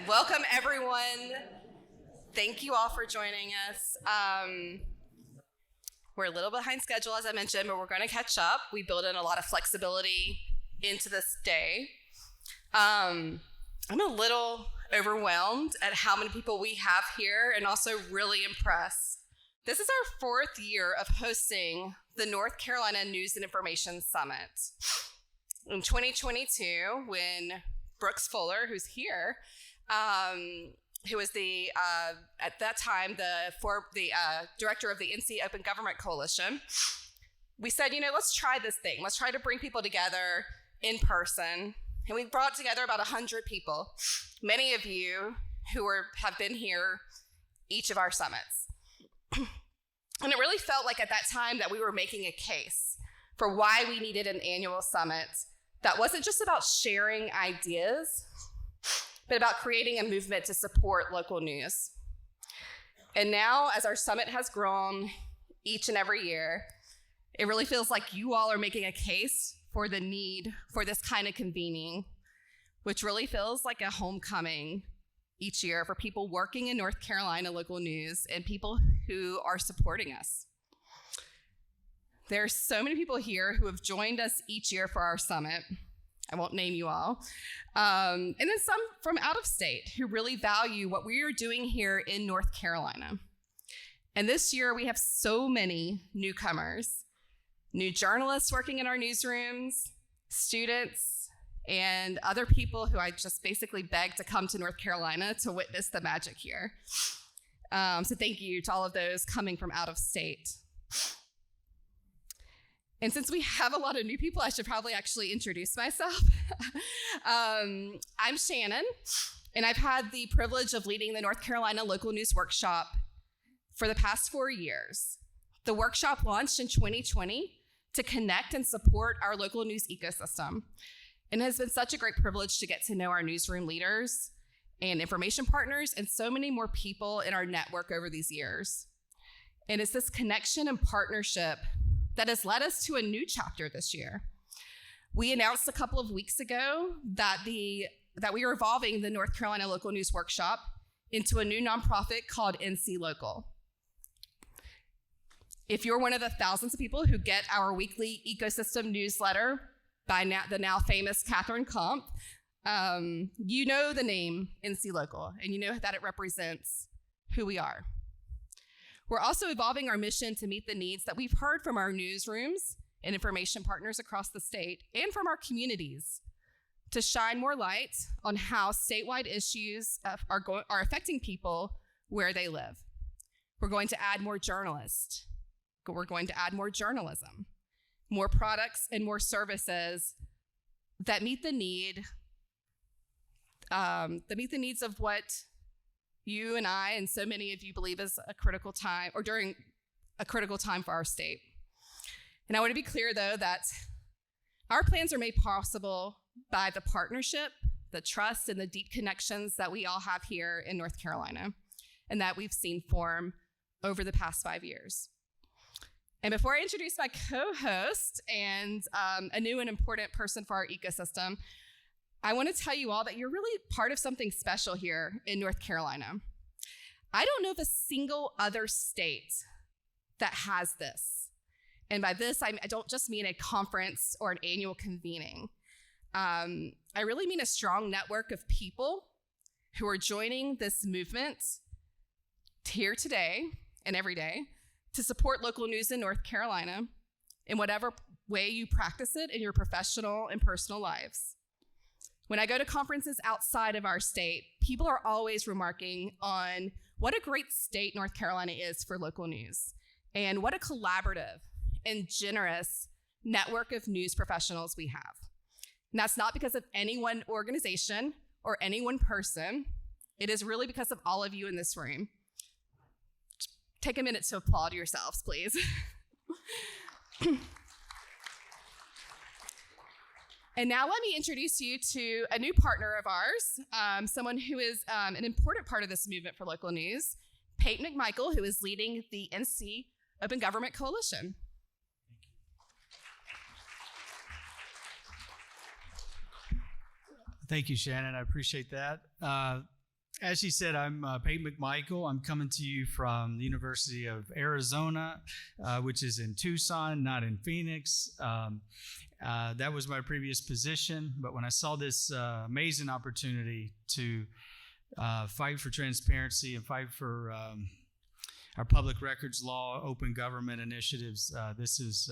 Welcome, everyone. Thank you all for joining us. We're a little behind schedule, as I mentioned, but we're going to catch up. We build in a lot of flexibility into this day. I'm a little overwhelmed at how many people we have here and also really impressed. This is our fourth year of hosting the North Carolina News and Information Summit. In 2022, when Brooks Fuller, who's here, who was the at that time the director of the NC Open Government Coalition, we said, let's try this thing. Let's try to bring people together in person. And we brought together about 100 people, many of you who have been here each of our summits. And it really felt like at that time that we were making a case for why we needed an annual summit that wasn't just about sharing ideas, but about creating a movement to support local news. And now, as our summit has grown each and every year, it really feels like you all are making a case for the need for this kind of convening, which really feels like a homecoming each year for people working in North Carolina local news and people who are supporting us. There are so many people here who have joined us each year for our summit. I won't name you all. And then some from out of state who really value what we are doing here in North Carolina. And this year we have so many newcomers, new journalists working in our newsrooms, students, and other people who I just basically begged to come to North Carolina to witness the magic here. So thank you to all of those coming from out of state. And since we have a lot of new people, I should probably actually introduce myself. I'm Shannon, and I've had the privilege of leading the North Carolina Local News Workshop for the past 4 years. The workshop launched in 2020 to connect and support our local news ecosystem. And it has been such a great privilege to get to know our newsroom leaders and information partners and so many more people in our network over these years. And it's this connection and partnership that has led us to a new chapter this year. We announced a couple of weeks ago that we are evolving the North Carolina Local News Workshop into a new nonprofit called NC Local. If you're one of the thousands of people who get our weekly ecosystem newsletter by the now famous Catherine Comp, you know the name NC Local, and you know that it represents who we are. We're also evolving our mission to meet the needs that we've heard from our newsrooms and information partners across the state and from our communities to shine more light on how statewide issues are affecting people where they live. We're going to add more journalists. We're going to add more journalism, more products and more services that meet the needs of what you and I and so many of you believe is a critical time, or during a critical time for our state. And I want to be clear, though, that our plans are made possible by the partnership, the trust, and the deep connections that we all have here in North Carolina and that we've seen form over the past 5 years. And before I introduce my co-host and a new and important person for our ecosystem, I want to tell you all that you're really part of something special here in North Carolina. I don't know of a single other state that has this. And by this, I don't just mean a conference or an annual convening. I really mean a strong network of people who are joining this movement here today and every day to support local news in North Carolina in whatever way you practice it in your professional and personal lives. When I go to conferences outside of our state, people are always remarking on what a great state North Carolina is for local news and what a collaborative and generous network of news professionals we have. And that's not because of any one organization or any one person. It is really because of all of you in this room. Take a minute to applaud yourselves, please. And now let me introduce you to a new partner of ours, someone who is an important part of this movement for local news, Peyton McMichael, who is leading the NC Open Government Coalition. Thank you, Shannon. I appreciate that. as she said, I'm Peyton McMichael. I'm coming to you from the University of Arizona, which is in Tucson, not in Phoenix. That was my previous position. But when I saw this amazing opportunity to fight for transparency and fight for our public records law, open government initiatives, this is,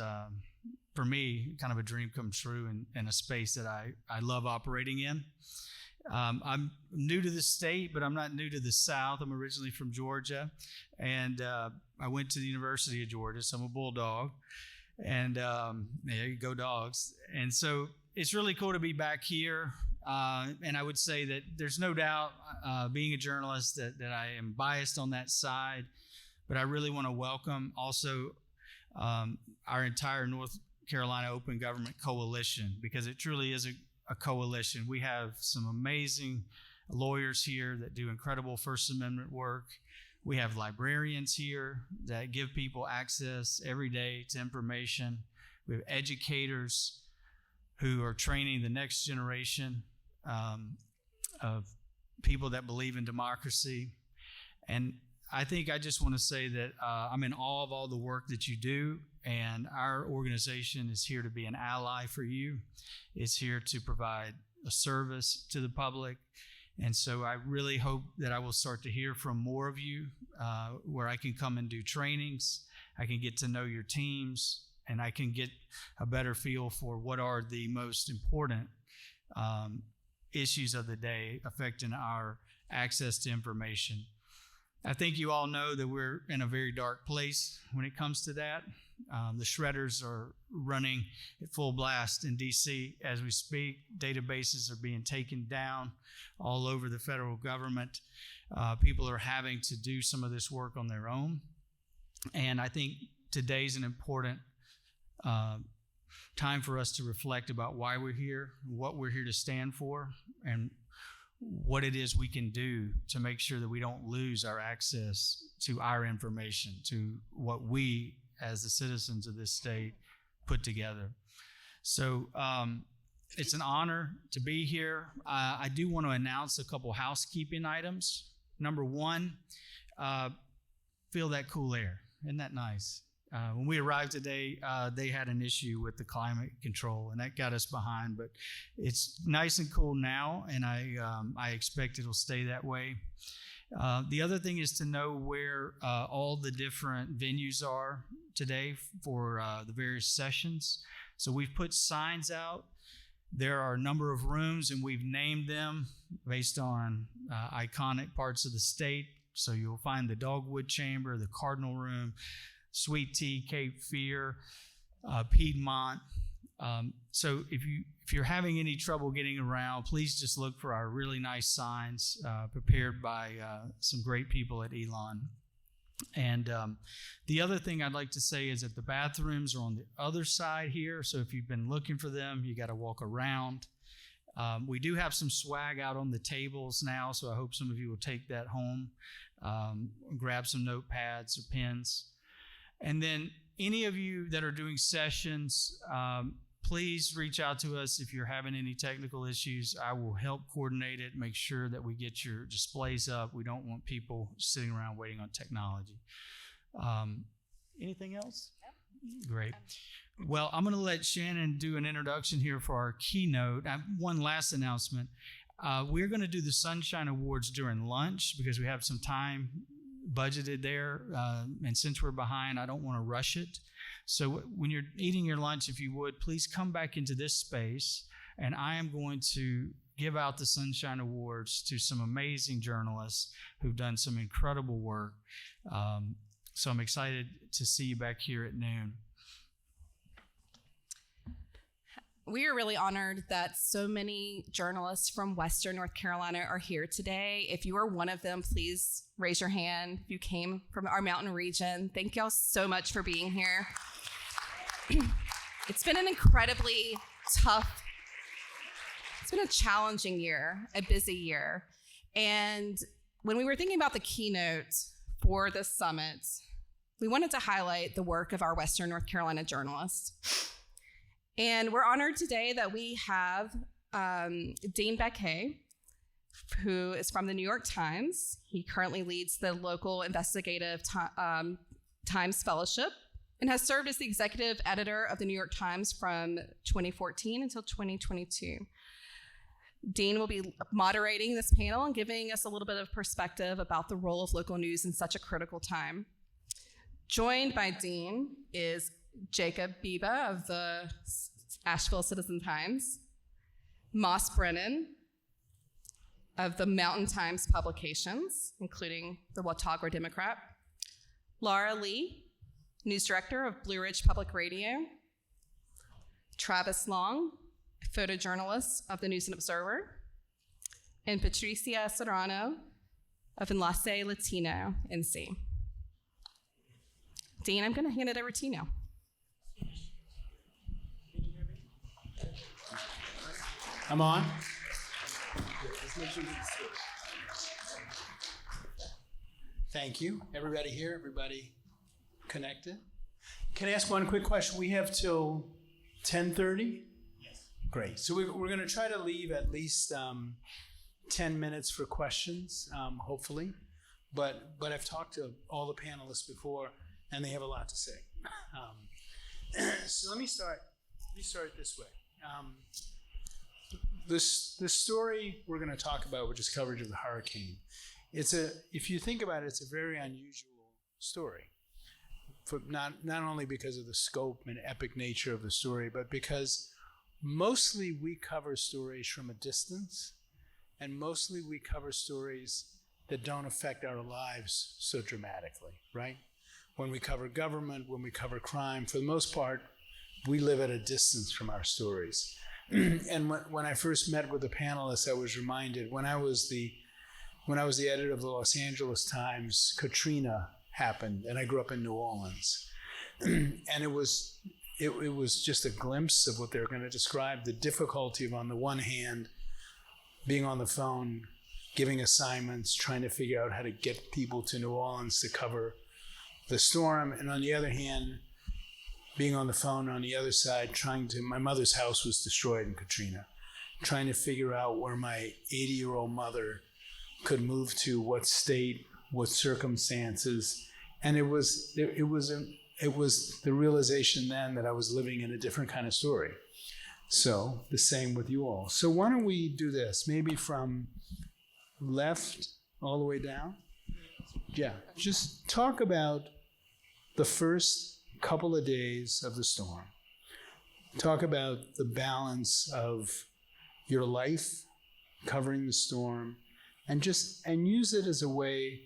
for me, kind of a dream come true in a space that I love operating in. I'm new to the state, but I'm not new to the South. I'm originally from Georgia, and I went to the University of Georgia, so I'm a Bulldog, and there you go, dogs. And so it's really cool to be back here, and I would say that there's no doubt, being a journalist, that I am biased on that side, but I really want to welcome also our entire North Carolina Open Government Coalition, because it truly is a coalition. We have some amazing lawyers here that do incredible First Amendment work. We have librarians here that give people access every day to information. We have educators who are training the next generation of people that believe in democracy. And I think I just want to say that I'm in awe of all the work that you do, and our organization is here to be an ally for you. It's here to provide a service to the public. And so I really hope that I will start to hear from more of you, where I can come and do trainings. I can get to know your teams, and I can get a better feel for what are the most important issues of the day affecting our access to information. I think you all know that we're in a very dark place when it comes to that. The shredders are running at full blast in D.C. as we speak. Databases are being taken down all over the federal government. People are having to do some of this work on their own. And I think today's an important time for us to reflect about why we're here, what we're here to stand for, and what it is we can do to make sure that we don't lose our access to our information, to what we as the citizens of this state put together. So it's an honor to be here. I do want to announce a couple housekeeping items. Number one, feel that cool air. Isn't that nice? When we arrived today, they had an issue with the climate control, and that got us behind. But it's nice and cool now, and I expect it'll stay that way. The other thing is to know where all the different venues are today for the various sessions. So we've put signs out. There are a number of rooms, and we've named them based on iconic parts of the state. So you'll find the Dogwood Chamber, the Cardinal Room, Sweet Tea, Cape Fear, Piedmont. So if you're having any trouble getting around, please just look for our really nice signs prepared by some great people at Elon. And the other thing I'd like to say is that the bathrooms are on the other side here. So if you've been looking for them, you got to walk around. We do have some swag out on the tables now, so I hope some of you will take that home, grab some notepads or pens. And then any of you that are doing sessions, please reach out to us if you're having any technical issues. I will help coordinate it, make sure that we get your displays up. We don't want people sitting around waiting on technology. Anything else? Yep. Great. Well, I'm going to let Shannon do an introduction here for our keynote. One last announcement. We're going to do the Sunshine Awards during lunch because we have some time budgeted there, and since we're behind, I don't want to rush it. So when you're eating your lunch, if you would, please come back into this space, and I am going to give out the Sunshine Awards to some amazing journalists who've done some incredible work. So I'm excited to see you back here at noon. We are really honored that so many journalists from Western North Carolina are here today. If you are one of them, please raise your hand. If you came from our mountain region, thank y'all so much for being here. It's been an incredibly tough, it's been a challenging year, a busy year. And when we were thinking about the keynote for this summit, we wanted to highlight the work of our Western North Carolina journalists. And we're honored today that we have Dean Baquet, who is from the New York Times. He currently leads the local investigative Times Fellowship and has served as the executive editor of the New York Times from 2014 until 2022. Dean will be moderating this panel and giving us a little bit of perspective about the role of local news in such a critical time. Joined by Dean is Jacob Biba of the Asheville Citizen-Times, Moss Brennan of the Mountain Times publications, including the Watauga Democrat, Laura Lee, news director of Blue Ridge Public Radio, Travis Long, photojournalist of the News and Observer, and Patricia Serrano of Enlace, Latino, NC. Dean, I'm going to hand it over to you now. I'm on. Thank you. Everybody here? Everybody connected? Can I ask one quick question? We have till 10:30? Yes. Great. So we're going to try to leave at least 10 minutes for questions, hopefully. But I've talked to all the panelists before, and they have a lot to say. So let me start this way. This story we're going to talk about, which is coverage of the hurricane, if you think about it, it's a very unusual story. Not only because of the scope and epic nature of the story, but because mostly we cover stories from a distance, and mostly we cover stories that don't affect our lives so dramatically, right? When we cover government, when we cover crime, for the most part, we live at a distance from our stories. And when I first met with the panelists, I was reminded when I was the editor of the Los Angeles Times, Katrina happened, and I grew up in New Orleans, and it was just a glimpse of what they're going to describe: the difficulty of, on the one hand, being on the phone, giving assignments, trying to figure out how to get people to New Orleans to cover the storm, and on the other hand, being on the phone on the other side, my mother's house was destroyed in Katrina, trying to figure out where my 80-year-old mother could move to, what state, what circumstances. And it was the realization then that I was living in a different kind of story. So the same with you all. So why don't we do this? Maybe from left all the way down? Yeah, just talk about the first couple of days of the storm. Talk about the balance of your life covering the storm, and use it as a way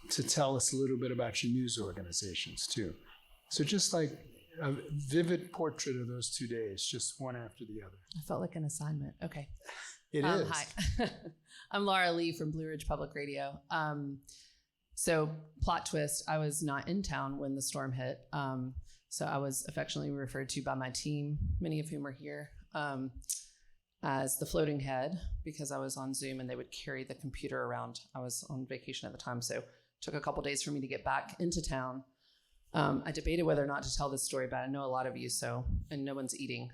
to tell us a little bit about your news organizations too. So just like a vivid portrait of those 2 days, just one after the other. I felt like an assignment. Okay. It is. Hi. I'm Laura Lee from Blue Ridge Public Radio. So plot twist, I was not in town when the storm hit. So I was affectionately referred to by my team, many of whom are here, as the floating head, because I was on Zoom and they would carry the computer around. I was on vacation at the time, so it took a couple days for me to get back into town. I debated whether or not to tell this story, but I know a lot of you, and no one's eating.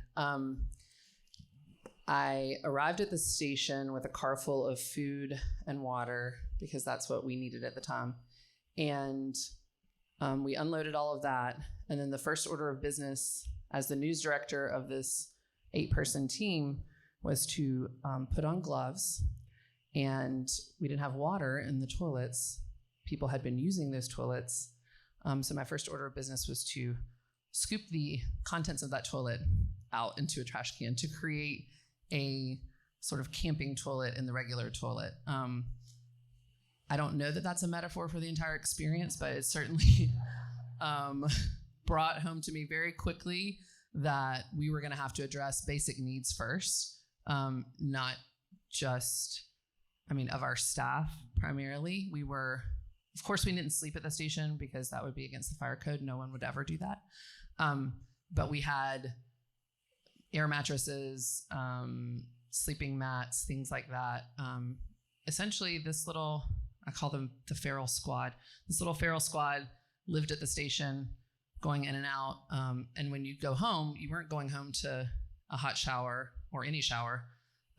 I arrived at the station with a car full of food and water, because that's what we needed at the time. And we unloaded all of that. And then the first order of business as the news director of this 8-person team was to put on gloves. And we didn't have water in the toilets. People had been using those toilets. So my first order of business was to scoop the contents of that toilet out into a trash can to create a sort of camping toilet in the regular toilet. I don't know that that's a metaphor for the entire experience, but it certainly brought home to me very quickly that we were going to have to address basic needs first, not just, of our staff primarily. Of course, we didn't sleep at the station because that would be against the fire code. No one would ever do that. But we had air mattresses, sleeping mats, things like that. Essentially, this little, I call them the feral squad. This little feral squad lived at the station, going in and out. And when you go home, you weren't going home to a hot shower or any shower.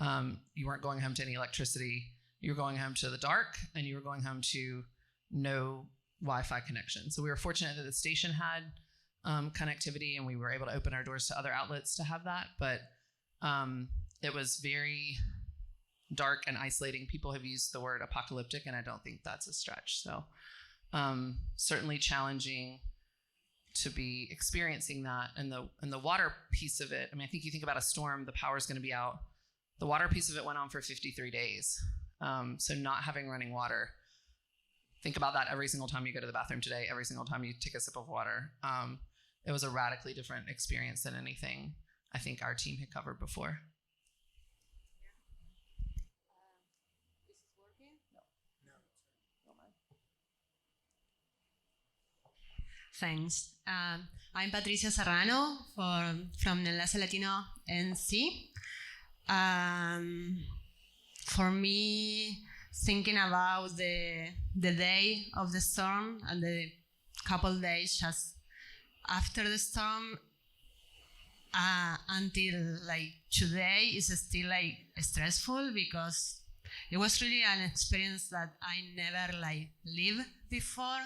You weren't going home to any electricity. you were going home to the dark, and you were going home to no Wi-Fi connection. So we were fortunate that the station had connectivity, and we were able to open our doors to other outlets to have that. But it was very dark and isolating. People have used the word apocalyptic, and I don't think that's a stretch. So certainly challenging to be experiencing that. And the water piece of it, I mean, I think you think about a storm, the power's going to be out. The water piece of it went on for 53 days. So not having running water, think about that every single time you go to the bathroom today, every single time you take a sip of water. It was a radically different experience than anything I think our team had covered before. This is working? Thanks. I'm Patricia Serrano from Enlace Latino NC. For me, thinking about the day of the storm and the couple days just after the storm until like today is still like stressful, because it was really an experience that I never like lived before.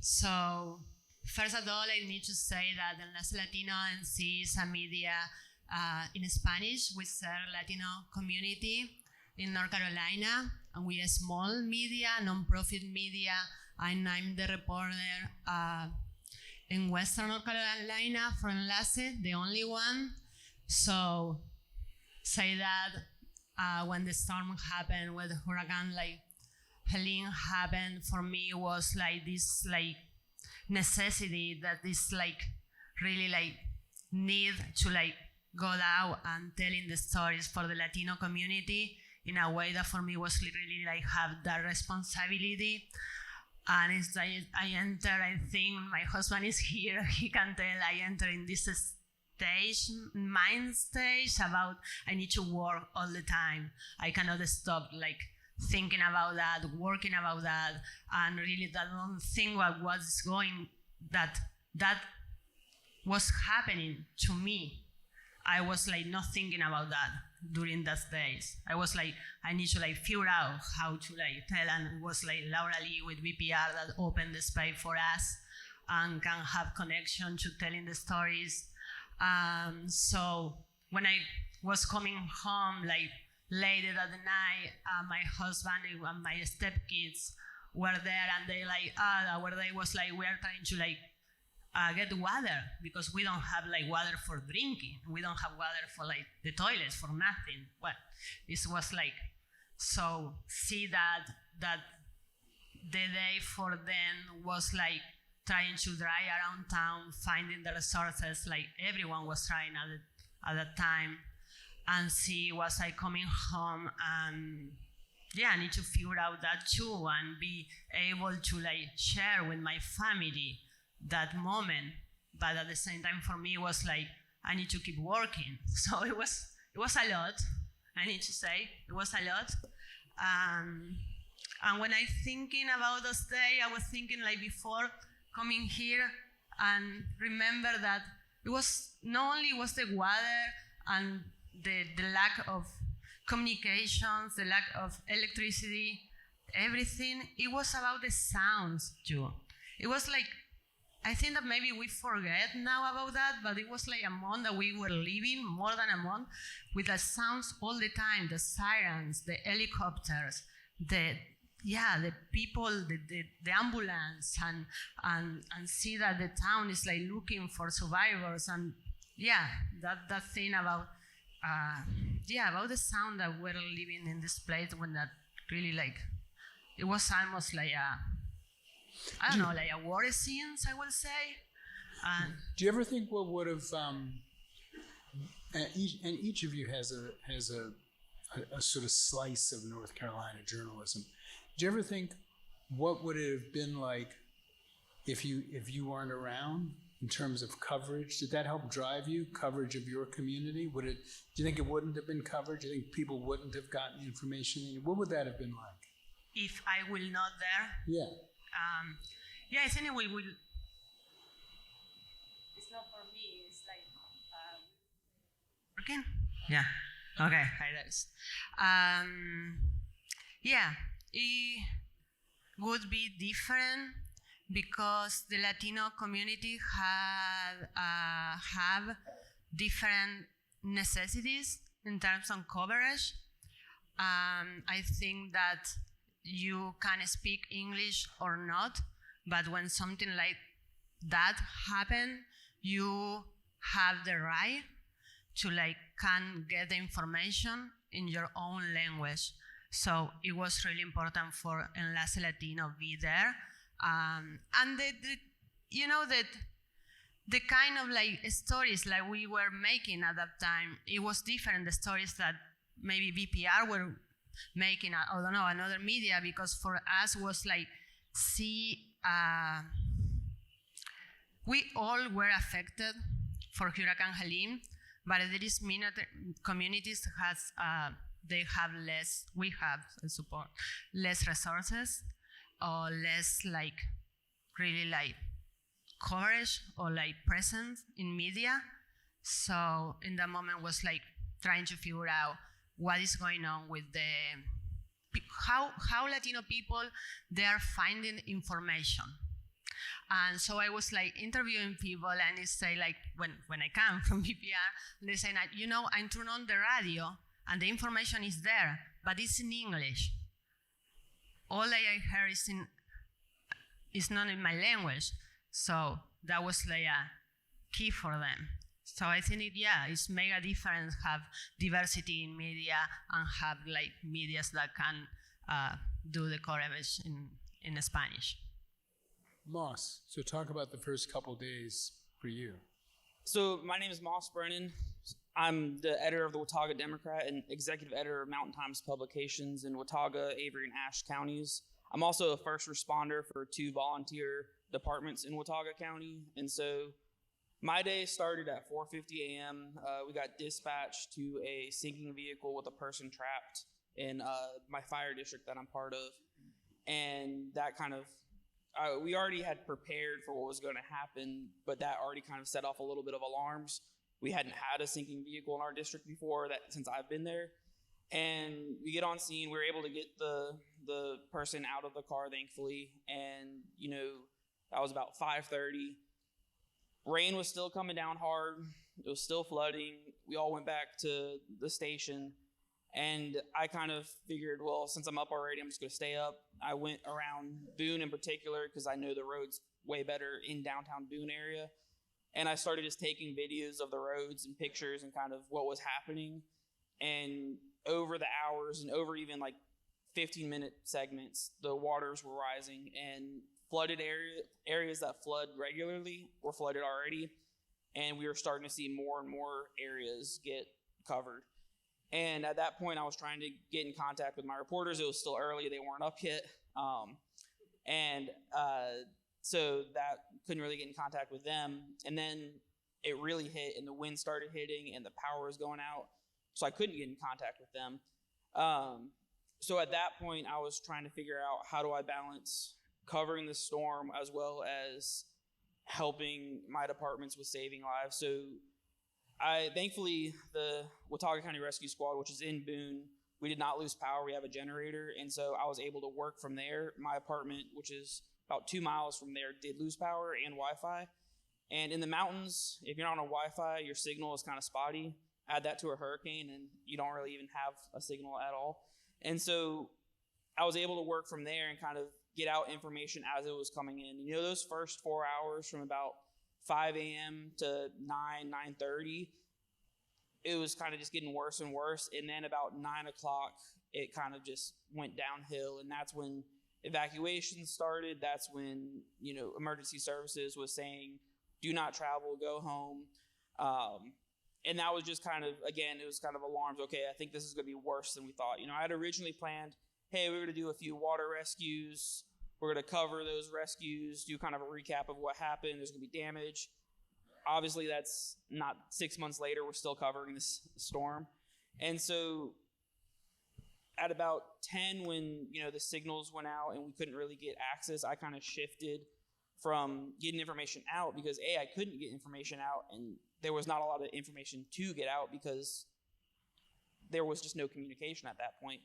So first of all, I need to say that Enlace Latino NC is a media in Spanish. We serve Latino community in North Carolina, and we are a small media, non-profit media, and I'm the reporter in Western North Carolina for Enlace, the only one. So say that when the storm happened, when the hurricane like Helene happened, for me it was like this like necessity that this like really like need to like go out and telling the stories for the Latino community in a way that for me was really like have that responsibility. And it's like I enter, I think my husband is here, he can tell I enter in this stage, mind stage about I need to work all the time. I cannot stop like thinking about that, working about that, and really that don't think what was going, that was happening to me. I was like not thinking about that during those days. I was like, I need to like figure out how to like tell, and it was like Laura Lee with BPR that opened the space for us and can have connection to telling the stories. So when I was coming home, like later at the night, my husband and my stepkids were there, and they like, our day was like, we are trying to like get water, because we don't have like water for drinking. We don't have water for like the toilets, for nothing. Well, this was like, so see that the day for them was like trying to drive around town, finding the resources, like everyone was trying at that time. And see, was I coming home, and yeah, I need to figure out that too, and be able to like share with my family that moment. But at the same time, for me, it was like I need to keep working. So it was a lot. I need to say it was a lot. And when I thinking about those days, I was thinking like before coming here, and remember that it was not only was the water and the lack of communications, the lack of electricity, everything, it was about the sounds too. It was like, I think that maybe we forget now about that, but it was like a month that we were living, more than a month, with the sounds all the time, the sirens, the helicopters, the people, the ambulance, and see that the town is like looking for survivors, and that thing about about the sound that we're living in this place, when that really like, it was almost like I don't know, like a war scenes, I will say. Do you ever think what would have, each of you has a sort of slice of North Carolina journalism. Do you ever think what would it have been like if you weren't around? In terms of coverage, did that help drive you, coverage of your community? Do you think it wouldn't have been covered? Do you think people wouldn't have gotten information? What would that have been like? If I will not there? Yeah. I think it will. It's not for me. It's like working. Yeah. Okay, hi guys. Yeah, it would be different because the Latino community have different necessities in terms of coverage. I think that you can speak English or not, but when something like that happen, you have the right to can get the information in your own language. So it was really important for Enlace Latino be there. And the kind of stories we were making at that time, it was different, the stories that maybe VPR were making, I don't know, another media, because for us was we all were affected for Hurricane Helene, but there is many communities they have less, we have support, less resources, or less really coverage or presence in media. So in that moment was trying to figure out what is going on with how Latino people, they are finding information. And so I was interviewing people, and they say when I come from VPR, they say that, I turn on the radio and the information is there, but it's in English. All I heard is not in my language. So that was a key for them. So I think it's mega different have diversity in media and have medias that can do the coverage in Spanish. Moss, so talk about the first couple days for you. So my name is Moss Brennan. I'm the editor of the Watauga Democrat and executive editor of Mountain Times Publications in Watauga, Avery, and Ashe counties. I'm also a first responder for 2 volunteer departments in Watauga County. And so my day started at 4:50 a.m. We got dispatched to a sinking vehicle with a person trapped in my fire district that I'm part of. And that kind of, we already had prepared for what was going to happen, but that already kind of set off a little bit of alarms. We hadn't had a sinking vehicle in our district before since I've been there. And we get on scene. We were able to get the person out of the car, thankfully. And, that was about 5:30. Rain was still coming down hard. It was still flooding. We all went back to the station. And I kind of figured, well, since I'm up already, I'm just going to stay up. I went around Boone in particular because I know the roads way better in downtown Boone area. And I started just taking videos of the roads and pictures and kind of what was happening. And over the hours and over even 15-minute segments, the waters were rising, and flooded areas that flood regularly were flooded already. And we were starting to see more and more areas get covered. And at that point, I was trying to get in contact with my reporters. It was still early. They weren't up yet. So that couldn't really get in contact with them. And then it really hit, and the wind started hitting, and the power was going out. So I couldn't get in contact with them. So at that point, I was trying to figure out, how do I balance covering the storm as well as helping my departments with saving lives? So thankfully, the Watauga County Rescue Squad, which is in Boone, we did not lose power. We have a generator, and so I was able to work from there. My apartment, which is about 2 miles from there, did lose power and Wi-Fi. And in the mountains, if you're not on Wi-Fi, your signal is kind of spotty. Add that to a hurricane, and you don't really even have a signal at all. And so I was able to work from there and kind of get out information as it was coming in. Those first 4 hours from about 5 a.m. to 9:30, it was kind of just getting worse and worse. And then about 9 o'clock, it kind of just went downhill. And that's when evacuations started. That's when, emergency services was saying, do not travel, go home. And that was just kind of, again, it was kind of alarms. Okay, I think this is going to be worse than we thought. I had originally planned, hey, we're going to do a few water rescues. We're going to cover those rescues, do kind of a recap of what happened. There's going to be damage. Obviously, that's not 6 months later. We're still covering this storm. And so at about 10, when, the signals went out and we couldn't really get access, I kind of shifted from getting information out because, I couldn't get information out, and there was not a lot of information to get out because there was just no communication at that point.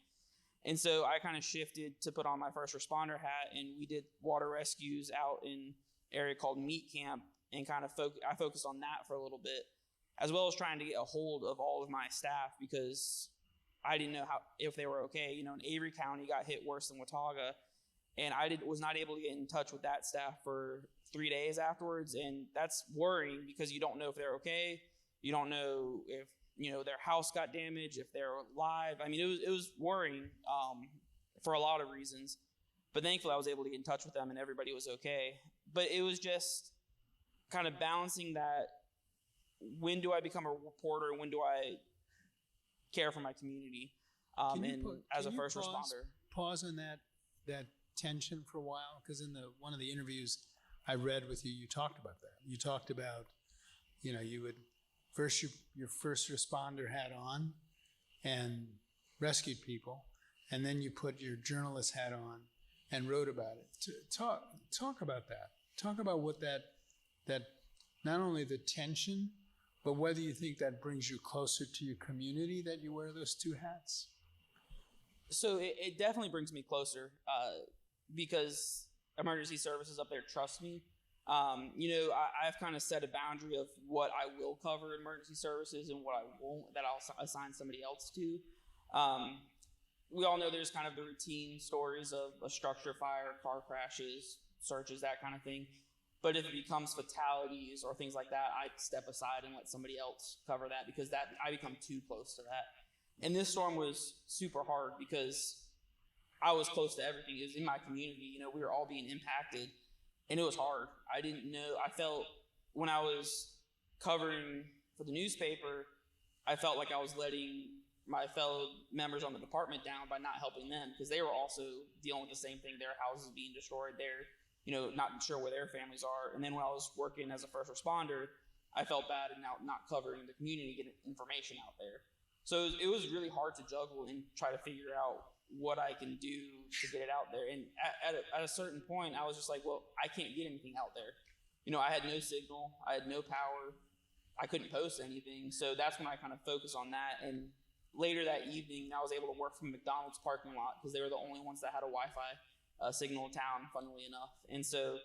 And so I kind of shifted to put on my first responder hat, and we did water rescues out in an area called Meat Camp, and kind of I focused on that for a little bit, as well as trying to get a hold of all of my staff, because I didn't know if they were okay. You know, in Avery County got hit worse than Watauga, and I was not able to get in touch with that staff for 3 days afterwards, and that's worrying because you don't know if they're okay. You don't know if, you know, their house got damaged, if they're alive. I mean, it was worrying for a lot of reasons, but thankfully I was able to get in touch with them and everybody was okay. But it was just kind of balancing that. When do I become a reporter? When do I care for my community? As a first responder. Pause on that tension for a while, because in one of the interviews I read with you, you talked about that. You talked about, you know, you would your first responder hat on and rescued people, and then you put your journalist hat on and wrote about it. Talk about that. Talk about what that not only the tension, but whether you think that brings you closer to your community that you wear those two hats. So it definitely brings me closer because emergency services up there trust me. You know, I've kind of set a boundary of what I will cover in emergency services and what I won't, that I'll assign somebody else to. We all know there's kind of the routine stories of a structure fire, car crashes, searches, that kind of thing. But if it becomes fatalities or things like that, I step aside and let somebody else cover that, because I become too close to that. And this storm was super hard because I was close to everything. It was in my community. You know, we were all being impacted. And it was hard. I didn't know. I felt when I was covering for the newspaper, I felt like I was letting my fellow members on the department down by not helping them, because they were also dealing with the same thing. Their houses being destroyed. They're, you know, not sure where their families are. And then when I was working as a first responder, I felt bad and not covering the community, getting information out there. So it was really hard to juggle and try to figure out what I can do to get it out there. And at a certain point, I was just like, well, I can't get anything out there. You know, I had no signal. I had no power. I couldn't post anything. So that's when I kind of focused on that. And later that evening, I was able to work from McDonald's parking lot, because they were the only ones that had a Wi-Fi signal in town, funnily enough. And so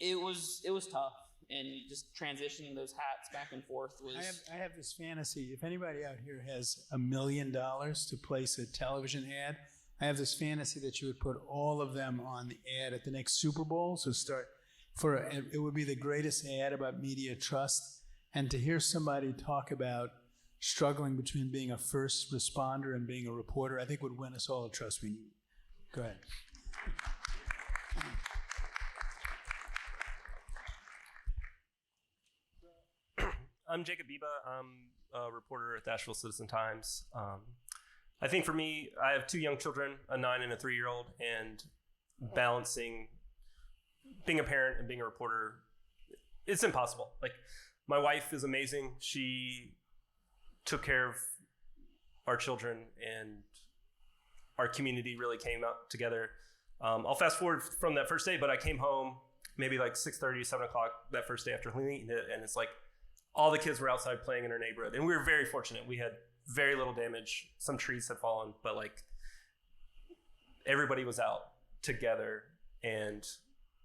it was tough. And just transitioning those hats back and forth was... I have this fantasy. If anybody out here has $1 million to place a television ad, I have this fantasy that you would put all of them on the ad at the next Super Bowl. So it would be the greatest ad about media trust. And to hear somebody talk about struggling between being a first responder and being a reporter, I think would win us all the trust we need. Go ahead. I'm Jacob Biba. I'm a reporter at the Asheville Citizen-Times. I think for me, I have 2 young children, a 9 and a 3-year-old, and balancing being a parent and being a reporter, it's impossible. Like, my wife is amazing. She took care of our children, and our community really came out together. I'll fast forward from that first day, but I came home maybe like 6:30, 7 o'clock that first day after Helene, and it's like, all the kids were outside playing in our neighborhood, and we were very fortunate. We had very little damage. Some trees had fallen, but like everybody was out together, and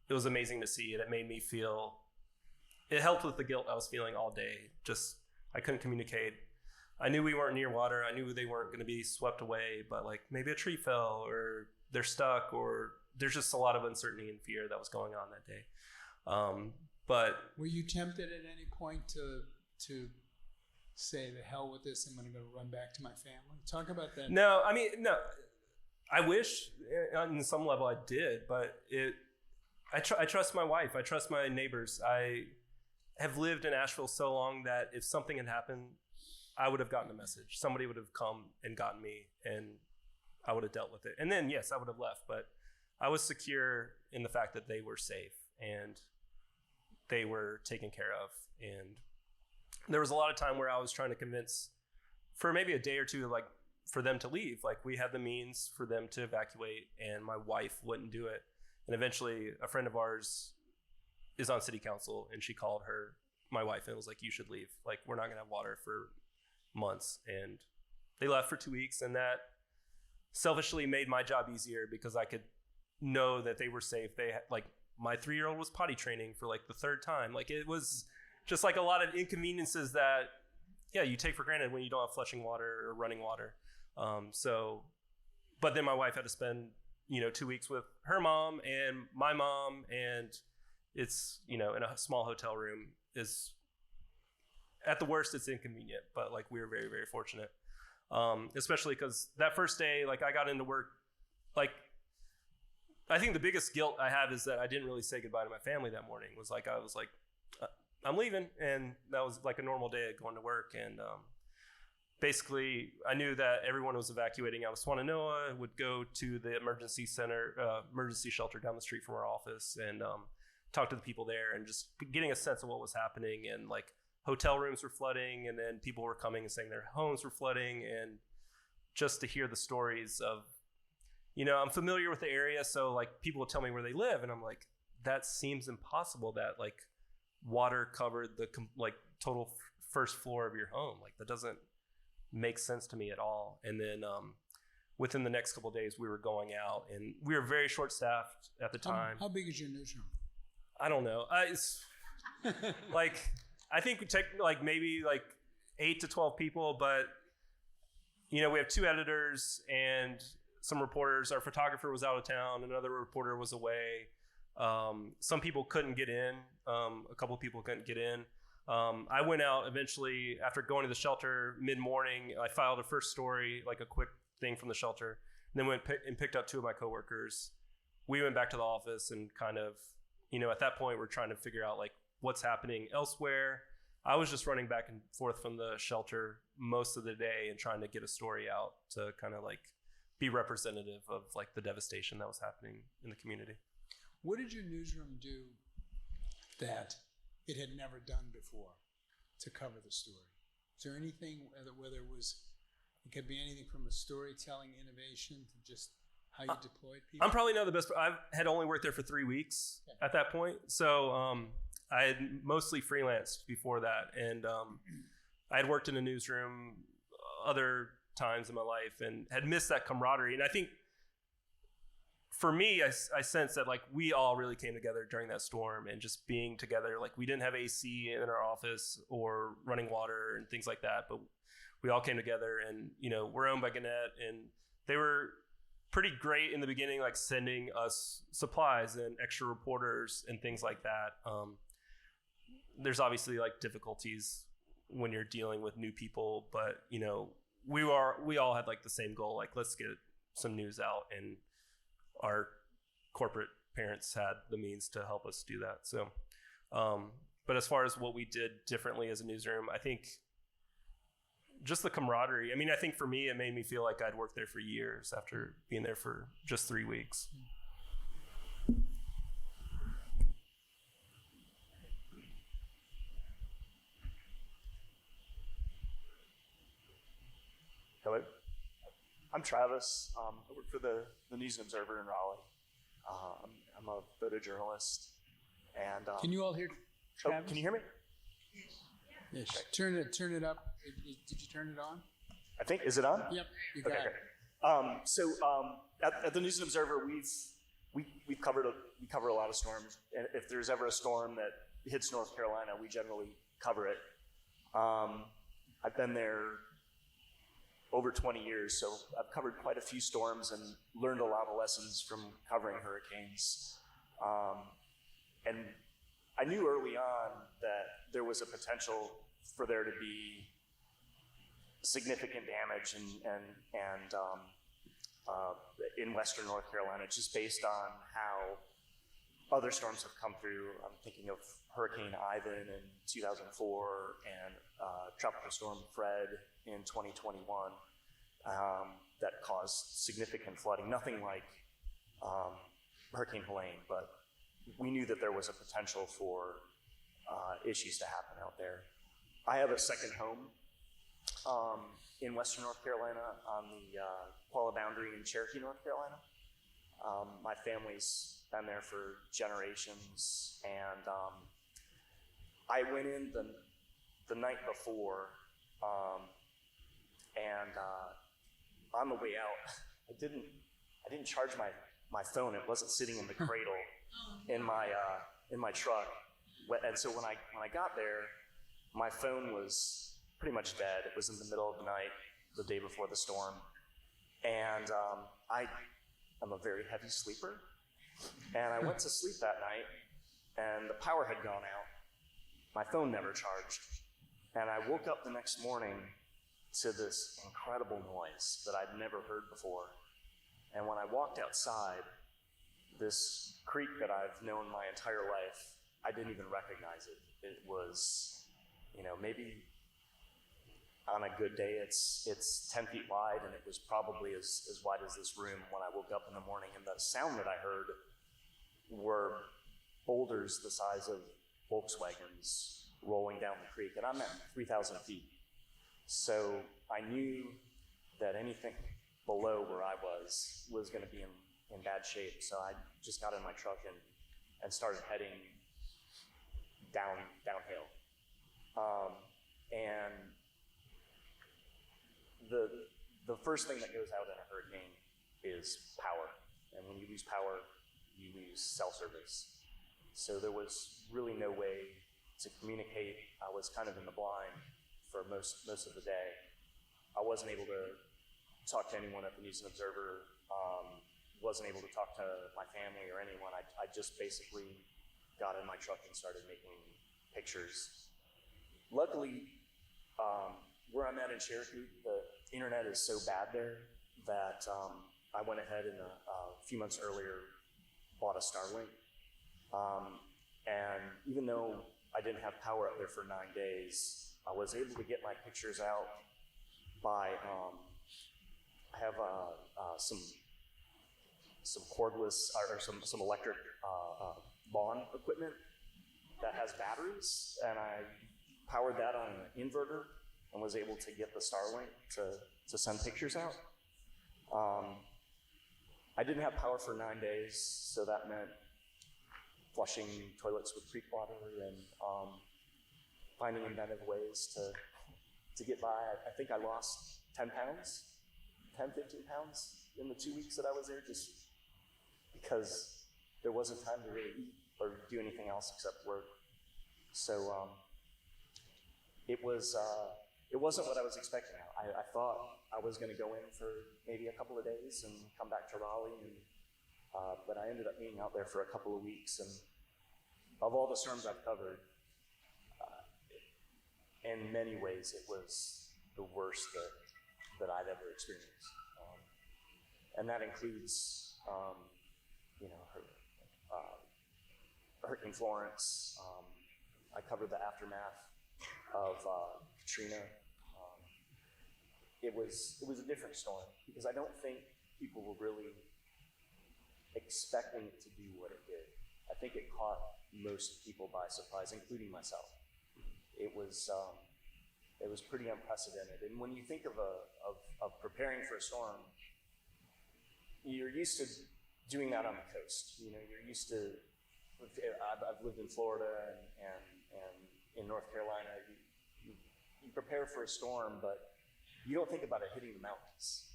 it was amazing to see it. It made me feel, it helped with the guilt I was feeling all day. Just, I couldn't communicate. I knew we weren't near water. I knew they weren't going to be swept away, but like maybe a tree fell, or they're stuck, or there's just a lot of uncertainty and fear that was going on that day. But were you tempted at any point to say, the hell with this, I'm going to go run back to my family? Talk about that. No, I mean, no. I wish on some level I did, but I trust my wife. I trust my neighbors. I have lived in Asheville so long that if something had happened, I would have gotten a message. Somebody would have come and gotten me, and I would have dealt with it. And then, yes, I would have left, but I was secure in the fact that they were safe and they were taken care of. And there was a lot of time where I was trying to convince, for maybe a day or two, like for them to leave. Like, we had the means for them to evacuate, and my wife wouldn't do it. And eventually a friend of ours is on city council, and she called my wife, and was like, you should leave. Like, we're not gonna have water for months. And they left for 2 weeks, and that selfishly made my job easier because I could know that they were safe. They had, like, my 3-year-old was potty training for like the 3rd time. Like, it was just like a lot of inconveniences that, yeah, you take for granted when you don't have flushing water or running water. But then my wife had to spend, 2 weeks with her mom and my mom, and it's, in a small hotel room is, at the worst, it's inconvenient, but like we were very, very fortunate. Especially because that first day, like, I got into work, like, I think the biggest guilt I have is that I didn't really say goodbye to my family that morning. I was like, I'm leaving, and that was like a normal day of going to work. And basically, I knew that everyone was evacuating out of Swannanoa, would go to the emergency shelter down the street from our office, and talk to the people there, and just getting a sense of what was happening. And like, hotel rooms were flooding, and then people were coming and saying their homes were flooding, and just to hear the stories of, I'm familiar with the area, so like, people would tell me where they live, and I'm like, that seems impossible that like water covered the total first floor of your home. Like, that doesn't make sense to me at all. And then within the next couple of days, we were going out, and we were very short staffed at the time. How big is your newsroom? I don't know. It's like, I think we take like maybe like 8 to 12 people, but we have 2 editors and some reporters. Our photographer was out of town. Another reporter was away. Some people couldn't get in. A couple of people couldn't get in. I went out eventually after going to the shelter mid-morning. I filed a first story, like a quick thing from the shelter, and then went and picked up 2 of my coworkers. We went back to the office and kind of, at that point, we're trying to figure out like what's happening elsewhere. I was just running back and forth from the shelter most of the day and trying to get a story out to kind of like be representative of like the devastation that was happening in the community. What did your newsroom do that it had never done before to cover the story? Is there anything, whether it could be anything from a storytelling innovation to just how you deployed people? I'm probably not the best. I had only worked there for 3 weeks at that point. So I had mostly freelanced before that. And I had worked in a newsroom other times in my life and had missed that camaraderie. And I think for me, I sensed that like we all really came together during that storm, and just being together. Like, we didn't have AC in our office or running water and things like that, but we all came together. And we're owned by Gannett, and they were pretty great in the beginning, like sending us supplies and extra reporters and things like that. There's obviously like difficulties when you're dealing with new people, but we all had like the same goal, like, let's get some news out, and our corporate parents had the means to help us do that. So, but as far as what we did differently as a newsroom, I think just the camaraderie. I mean, I think for me, it made me feel like I'd worked there for years after being there for just 3 weeks. Hello, I'm Travis. I work for the News and Observer in Raleigh. I'm a photojournalist. And can you all hear Travis? Can you hear me? Yes. Okay. Turn it up. Did you turn it on? I think, is it on? Yep. You got it. Great. At the News and Observer, we cover a lot of storms. And if there's ever a storm that hits North Carolina, we generally cover it. I've been there over 20 years, so I've covered quite a few storms and learned a lot of lessons from covering hurricanes. And I knew early on that there was a potential for there to be significant damage in Western North Carolina, just based on how other storms have come through. I'm thinking of Hurricane Ivan in 2004 and Tropical Storm Fred in 2021 that caused significant flooding. Nothing like Hurricane Helene, but we knew that there was a potential for issues to happen out there. I have a second home in Western North Carolina on the Qualla boundary in Cherokee, North Carolina. My family's been there for generations, and I went in the night before And on the way out, I didn't charge my phone. It wasn't sitting in the cradle in my truck. And so when I got there, my phone was pretty much dead. It was in the middle of the night, the day before the storm. And I'm a very heavy sleeper. And I went to sleep that night, and the power had gone out. My phone never charged. And I woke up the next morning to this incredible noise that I'd never heard before. And when I walked outside, this creek that I've known my entire life, I didn't even recognize it. It was, maybe on a good day, it's 10 feet wide, and it was probably as wide as this room when I woke up in the morning. And the sound that I heard were boulders the size of Volkswagens rolling down the creek, and I'm at 3,000 feet. So I knew that anything below where I was going to be in bad shape. So I just got in my truck and started heading downhill. And the first thing that goes out in a hurricane is power. And when you lose power, you lose cell service. So there was really no way to communicate. I was kind of in the blind for most of the day. I wasn't able to talk to anyone at the News and Observer, wasn't able to talk to my family or anyone. I just basically got in my truck and started making pictures. Luckily, where I'm at in Cherokee, the internet is so bad there that I went ahead and a few months earlier bought a Starlink. And even though I didn't have power up there for 9 days, I was able to get my pictures out by, I have some cordless or some electric lawn equipment that has batteries, and I powered that on an inverter and was able to get the Starlink to send pictures out. I didn't have power for 9 days, so that meant flushing toilets with creek water and finding inventive ways to get by. I think I lost 10 pounds, 10, 15 pounds in the 2 weeks that I was there, just because there wasn't time to really eat or do anything else except work. So it wasn't what I was expecting. I thought I was going to go in for maybe a couple of days and come back to Raleigh, but I ended up being out there for a couple of weeks. And of all the storms I've covered, in many ways it was the worst that I've ever experienced. And that includes, Hurricane Florence. I covered the aftermath of Katrina. It was a different storm because I don't think people were really expecting it to do what it did. I think it caught most people by surprise, including myself. It was pretty unprecedented. And when you think of preparing for a storm, you're used to doing that on the coast. You're used to. I've lived in Florida and in North Carolina. You prepare for a storm, but you don't think about it hitting the mountains.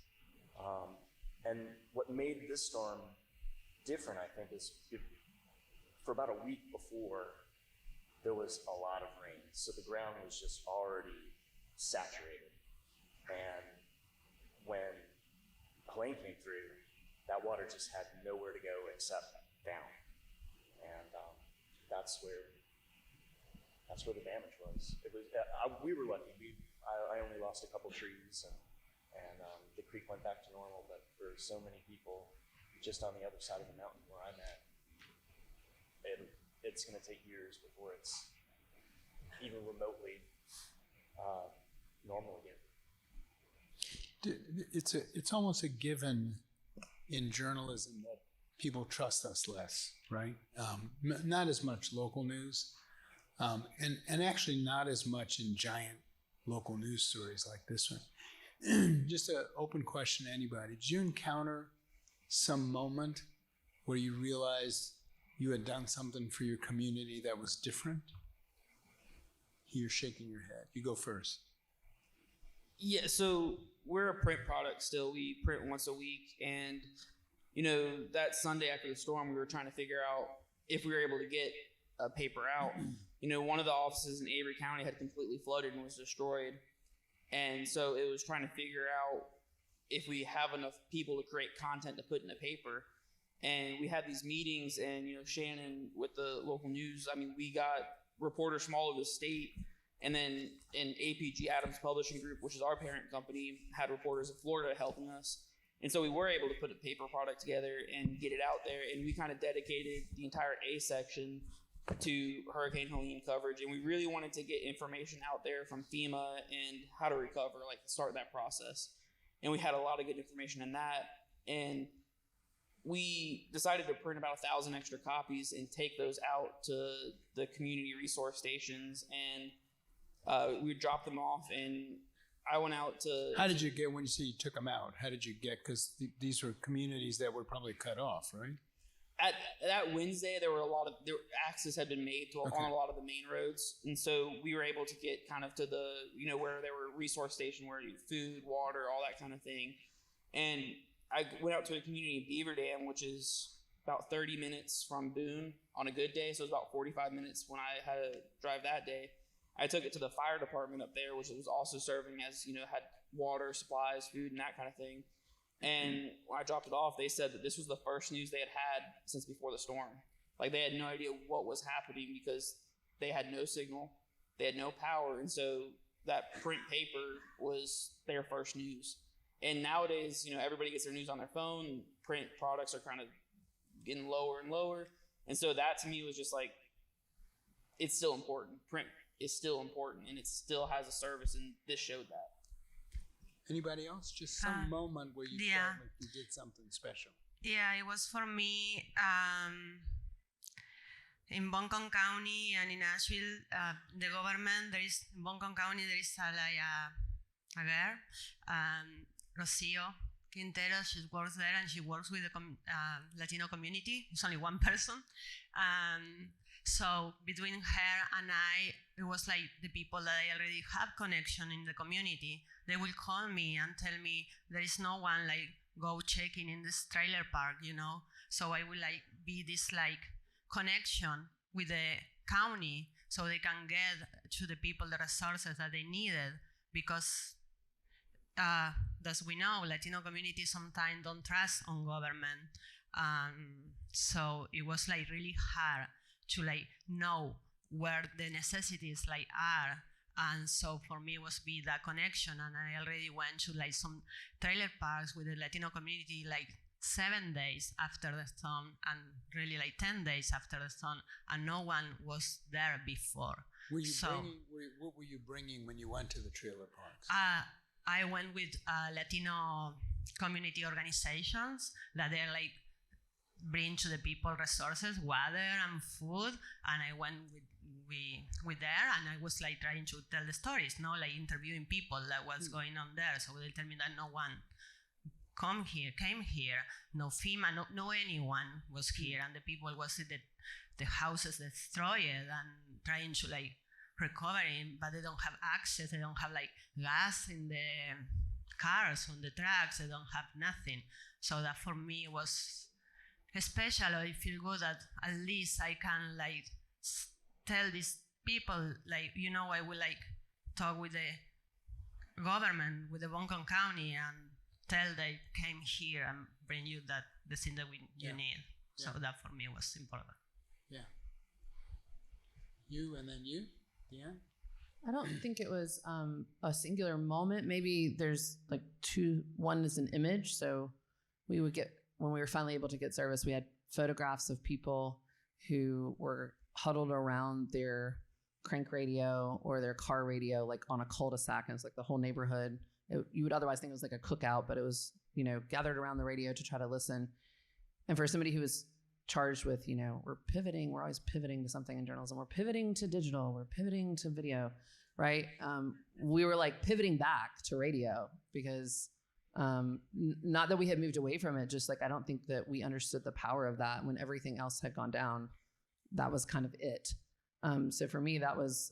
And what made this storm different, I think, is for about a week before, there was a lot of rain. So the ground was just already saturated. And when Helene came through, that water just had nowhere to go except down. And that's where the damage was. It was we were lucky. I only lost a couple trees, and the creek went back to normal. But for so many people, just on the other side of the mountain where I'm at, it's going to take years before it's even remotely normal again. It's almost a given in journalism that people trust us less, right? Not as much local news, and actually not as much in giant local news stories like this one. Just an open question to anybody. Did you encounter some moment where you realized you had done something for your community that was different? You're shaking your head. You go first. Yeah, so we're a print product still. We print once a week, and that Sunday after the storm, we were trying to figure out if we were able to get a paper out. One of the offices in Avery County had completely flooded and was destroyed, and so it was trying to figure out if we have enough people to create content to put in the paper. And we had these meetings, and Shannon with the local news. I mean, we got reporters from all over the state. And then in APG Adams Publishing Group, which is our parent company, had reporters in Florida helping us. And so we were able to put a paper product together and get it out there. And we kind of dedicated the entire A section to Hurricane Helene coverage. And we really wanted to get information out there from FEMA and how to recover, like start that process. And we had a lot of good information in that. And we decided to print about 1,000 extra copies and take those out to the community resource stations. And we dropped them off, and I went out to... How did you get, when you say you took them out, how did you get, because these were communities that were probably cut off, right? At that Wednesday, access had been made to, on a lot of the main roads. And so we were able to get kind of to the, where there were resource station, where you food, water, all that kind of thing. And I went out to a community in Beaver Dam, which is about 30 minutes from Boone on a good day. So it was about 45 minutes when I had to drive that day. I took it to the fire department up there, which was also serving as, had water, supplies, food, and that kind of thing. And when I dropped it off, they said that this was the first news they had since before the storm. Like, they had no idea what was happening because they had no signal, they had no power, and so that print paper was their first news. And nowadays, everybody gets their news on their phone. Print products are kind of getting lower and lower. And so that to me was just like, it's still important. Print is still important, and it still has a service, and this showed that. Anybody else? Just some moment where you felt like you did something special. Yeah, it was for me in Buncombe County and in Asheville. The government, in Buncombe County, there is a girl, Rocio Quintero. She works there, and she works with the Latino community. It's only one person. So between her and I, it was like the people that I already have connection in the community, they will call me and tell me there is no one, like, go checking in this trailer park, So I will be this connection with the county so they can get to the people the resources that they needed, because as we know, Latino communities sometimes don't trust on government. So it was really hard to know where the necessities are. And so for me, it was be that connection. And I already went to some trailer parks with the Latino community 7 days after the storm, and really 10 days after the storm, and no one was there before. What were you bringing when you went to the trailer parks? I went with Latino community organizations that they're bring to the people resources, water and food, and I went with there, and I was trying to tell the stories, interviewing people that was going on there. So they tell me that no one came here, no FEMA, no anyone was here, and the people was in the houses destroyed and trying to recover it, but they don't have access, they don't have gas in the cars, on the trucks, they don't have nothing. So that for me was special. I feel good that at least I can tell these people, I will talk with the government, with the Buncombe County, and tell they came here and bring you the thing that you need. So that for me was important. Yeah. You, and then you, Deanne? I don't think it was a singular moment. Maybe there's two. One is an image. So we would get, when we were finally able to get service, we had photographs of people who were huddled around their crank radio or their car radio, on a cul-de-sac, and it's the whole neighborhood. You would otherwise think it was a cookout, but it was, gathered around the radio to try to listen. And for somebody who was charged with, we're always pivoting to something in journalism. We're pivoting to digital, we're pivoting to video, right? We were pivoting back to radio because not that we had moved away from it, just I don't think that we understood the power of that when everything else had gone down. That was kind of it. So for me, that was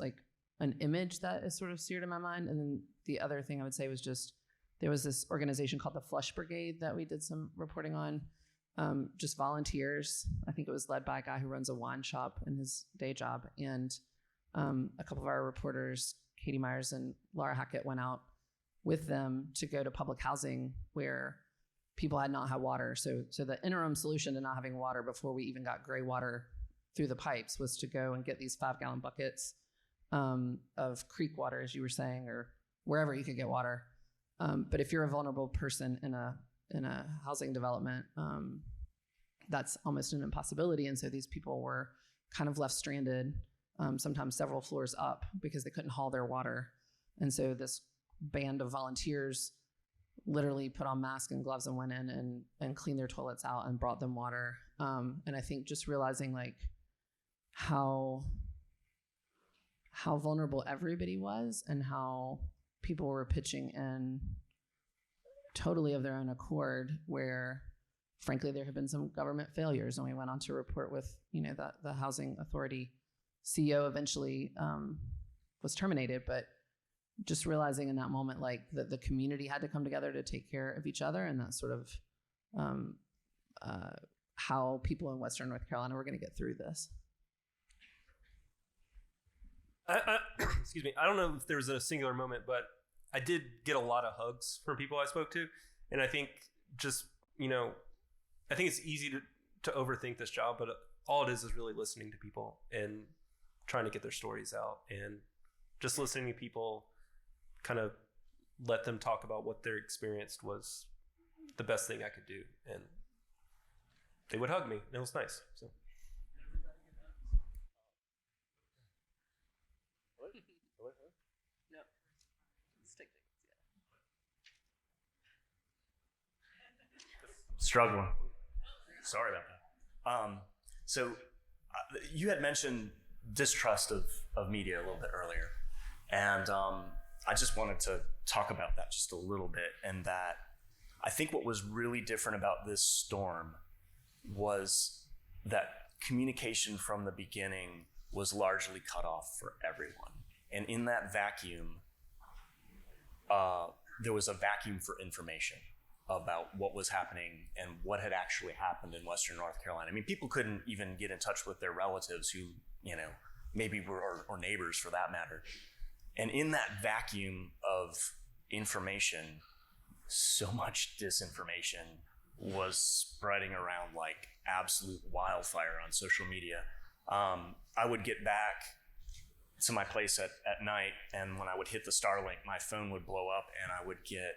an image that is sort of seared in my mind. And then the other thing I would say was just, there was this organization called the Flush Brigade that we did some reporting on, just volunteers. I think it was led by a guy who runs a wine shop in his day job. And a couple of our reporters, Katie Myers and Laura Hackett, went out with them to go to public housing where people had not had water. So the interim solution to not having water before we even got gray water through the pipes was to go and get these 5-gallon buckets of creek water, as you were saying, or wherever you could get water. But if you're a vulnerable person in a housing development, that's almost an impossibility. And so these people were kind of left stranded, sometimes several floors up, because they couldn't haul their water. And so this band of volunteers literally put on masks and gloves and went in and cleaned their toilets out and brought them water. And I think just realizing like how vulnerable everybody was and how people were pitching in totally of their own accord, where frankly there have been some government failures. And we went on to report with, the housing authority CEO eventually was terminated, but just realizing in that moment, like the community had to come together to take care of each other. And that's sort of how people in Western North Carolina were going to get through this. Excuse me. I don't know if there was a singular moment, but I did get a lot of hugs from people I spoke to. And I think just, I think it's easy to overthink this job, but all it is really listening to people and trying to get their stories out, and just listening to people kind of let them talk about what their experience was the best thing I could do. And they would hug me. And it was nice. So. Struggling. Sorry about that. So you had mentioned distrust of media a little bit earlier. And I just wanted to talk about that just a little bit. And that I think what was really different about this storm was that communication from the beginning was largely cut off for everyone. And in that vacuum, there was a vacuum for information about what was happening and what had actually happened in Western North Carolina. I mean, people couldn't even get in touch with their relatives who, maybe were, or neighbors for that matter. And in that vacuum of information, so much disinformation was spreading around like absolute wildfire on social media. I would get back to my place at night, and when I would hit the Starlink, my phone would blow up, and I would get,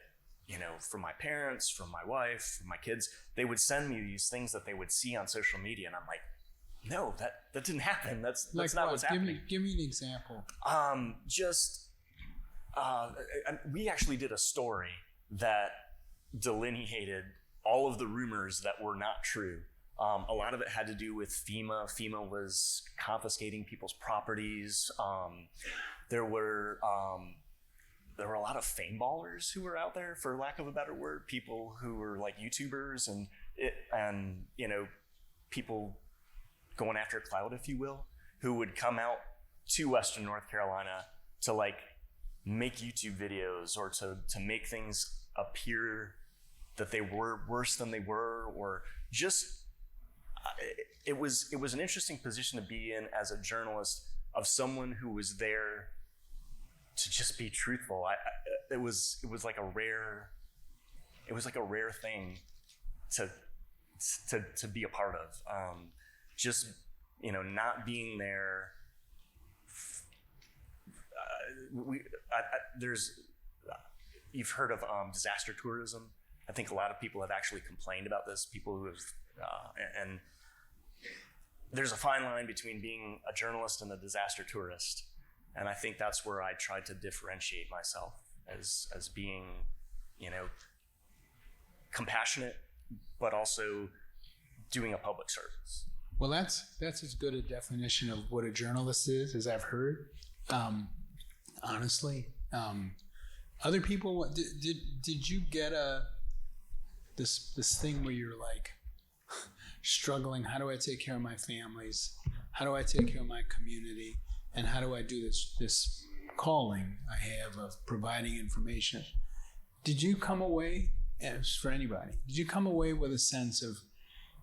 from my parents, from my wife, from my kids, they would send me these things that they would see on social media, and I'm like, no, that didn't happen. That's like not what's happening. Give me an example. We actually did a story that delineated all of the rumors that were not true. A lot of it had to do with FEMA. FEMA was confiscating people's properties. There were a lot of fame ballers who were out there, for lack of a better word, people who were like YouTubers and people going after clout, if you will, who would come out to Western North Carolina to like make YouTube videos or to make things appear that they were worse than they were, or just it was an interesting position to be in as a journalist, of someone who was there to just be truthful. It was like a rare thing to be a part of. Just not being there. You've heard of disaster tourism. I think a lot of people have actually complained about this. People who have, and there's a fine line between being a journalist and a disaster tourist. And I think that's where I tried to differentiate myself as being, compassionate, but also doing a public service. Well, that's as good a definition of what a journalist is as I've heard. Honestly, other people, did you get this thing where you're like struggling? How do I take care of my families? How do I take care of my community? And how do I do this calling I have of providing information. Did you come away, as for anybody, did you come away with a sense of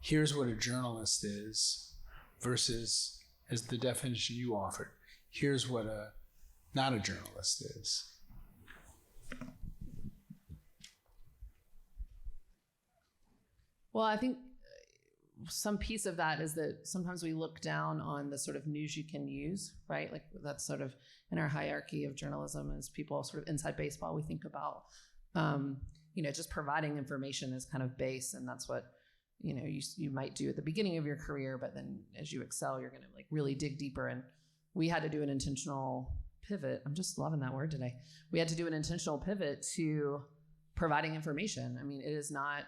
here's what a journalist is versus, as the definition you offered, here's what not a journalist is? Well, I think some piece of that is that sometimes we look down on the sort of news you can use, right? Like that's sort of in our hierarchy of journalism as people sort of inside baseball, we think about, just providing information is kind of base. And that's what, you might do at the beginning of your career, but then as you excel, you're going to like really dig deeper. And we had to do an intentional pivot. I'm just loving that word today. We had to do an intentional pivot to providing information. I mean, it is not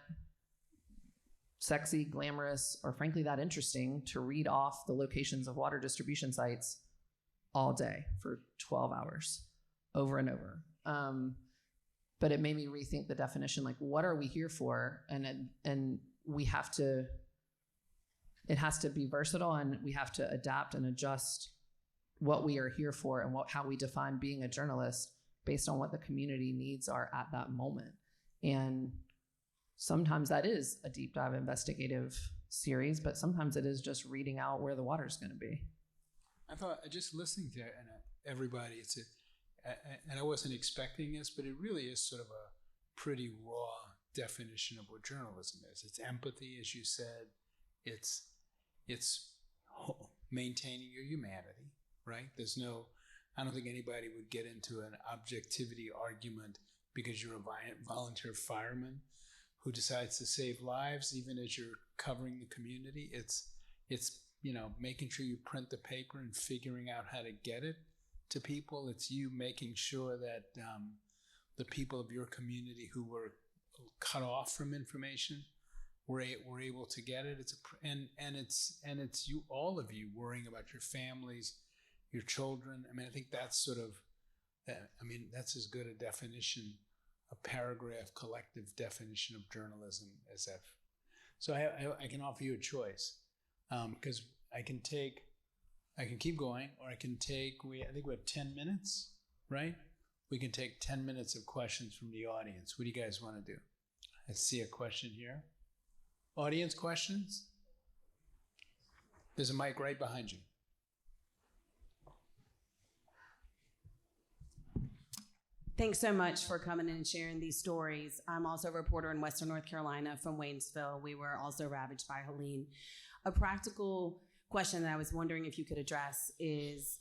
sexy, glamorous, or frankly that interesting to read off the locations of water distribution sites all day for 12 hours over and over. But it made me rethink the definition, like what are we here for? And we have to, it has to be versatile, and we have to adapt and adjust what we are here for and how we define being a journalist based on what the community needs are at that moment. And sometimes that is a deep dive investigative series, but sometimes it is just reading out where the water's going to be. I thought, just listening to everybody, and I wasn't expecting this, but it really is sort of a pretty raw definition of what journalism is. It's empathy, as you said. It's maintaining your humanity, right? I don't think anybody would get into an objectivity argument because you're a volunteer fireman who decides to save lives, even as you're covering the community. It's making sure you print the paper and figuring out how to get it to people. It's you making sure that the people of your community who were cut off from information were able to get it. It's you, all of you, worrying about your families, your children. I mean, I think that's sort of, that's as good a definition, a paragraph collective definition of journalism as that. So I can offer you a choice, because I can keep going, or I think we have 10 minutes, right? We can take 10 minutes of questions from the audience. What do you guys want to do? I see a question here. Audience questions? There's a mic right behind you. Thanks so much for coming in and sharing these stories. I'm also a reporter in Western North Carolina from Waynesville. We were also ravaged by Helene. A practical question that I was wondering if you could address is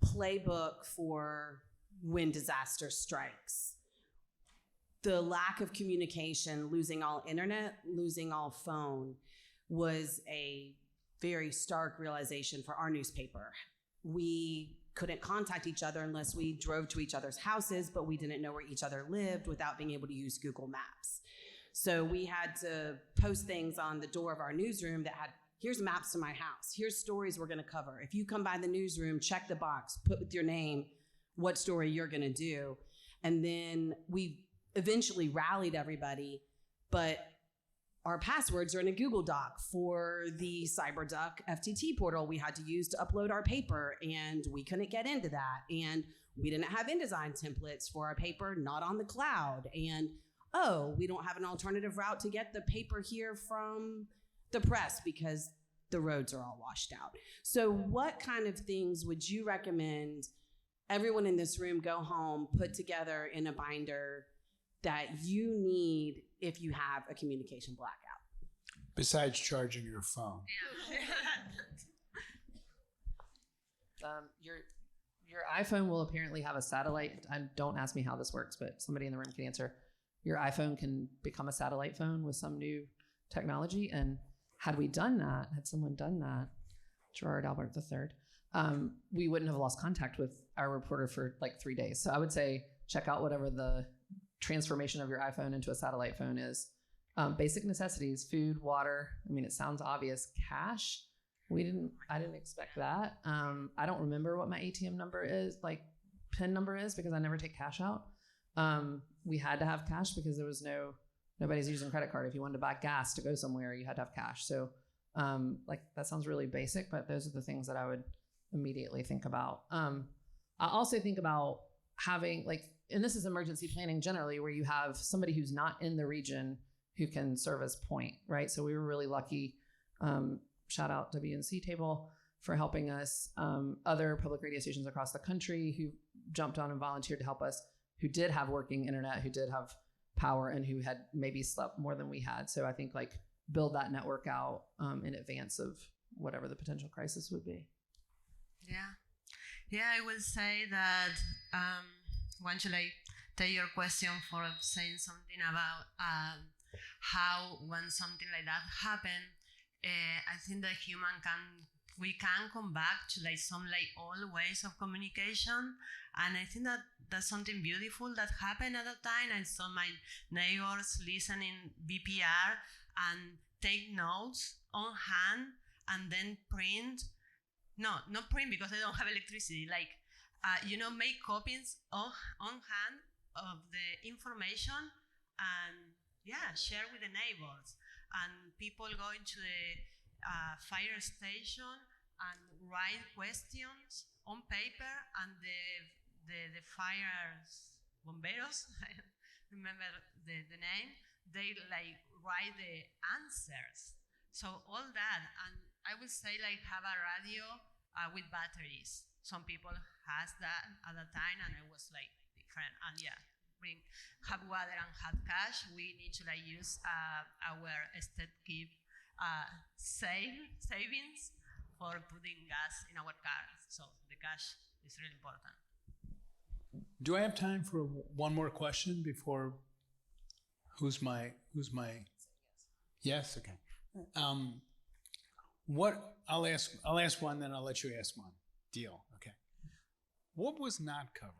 playbook for when disaster strikes. The lack of communication, losing all internet, losing all phone, was a very stark realization for our newspaper. We couldn't contact each other unless we drove to each other's houses, but we didn't know where each other lived without being able to use Google Maps. So we had to post things on the door of our newsroom that had, here's maps to my house, here's stories we're gonna cover. If you come by the newsroom, check the box, put with your name what story you're gonna do. And then we eventually rallied everybody, but our passwords are in a Google Doc for the CyberDuck FTT portal we had to use to upload our paper, and we couldn't get into that. And we didn't have InDesign templates for our paper, not on the cloud. And we don't have an alternative route to get the paper here from the press because the roads are all washed out. So what kind of things would you recommend everyone in this room go home, put together in a binder that you need if you have a communication blackout? Besides charging your phone. Your iPhone will apparently have a satellite. Don't ask me how this works, but somebody in the room can answer. Your iPhone can become a satellite phone with some new technology. And had someone done that, Gerard Albert III, we wouldn't have lost contact with our reporter for like 3 days. So I would say check out whatever the transformation of your iPhone into a satellite phone is. Basic necessities, food, water. I mean, it sounds obvious. Cash. I didn't expect that. I don't remember what my ATM number is, like PIN number is, because I never take cash out. We had to have cash because nobody's using credit card. If you wanted to buy gas to go somewhere, you had to have cash. So that sounds really basic, but those are the things that I would immediately think about. I also think about having and this is emergency planning generally, where you have somebody who's not in the region who can serve as point, right? So we were really lucky. Shout out WNC Table for helping us. Other public radio stations across the country who jumped on and volunteered to help us, who did have working internet, who did have power, and who had maybe slept more than we had. So I think build that network out in advance of whatever the potential crisis would be. Yeah, I will say that one should take your question for saying something about how when something like that happen, I think that we can come back to some old ways of communication, and I think that that's something beautiful that happened at that time. I saw my neighbors listening BPR and take notes on hand and then print. No, not print because they don't have electricity. Make copies on hand of the information and share with the neighbors. And people going to the fire station and write questions on paper, and the fires bomberos, I don't remember the name, they write the answers. So all that, and I would say have a radio with batteries. Some people has that at the time, and I was different. And bring hot water and hot cash. We need to use our estate keep savings for putting gas in our cars. So the cash is really important. Do I have time for one more question before? Who's my? Yes. Okay. I'll ask one, then I'll let you ask one. Deal. Okay. What was not covered?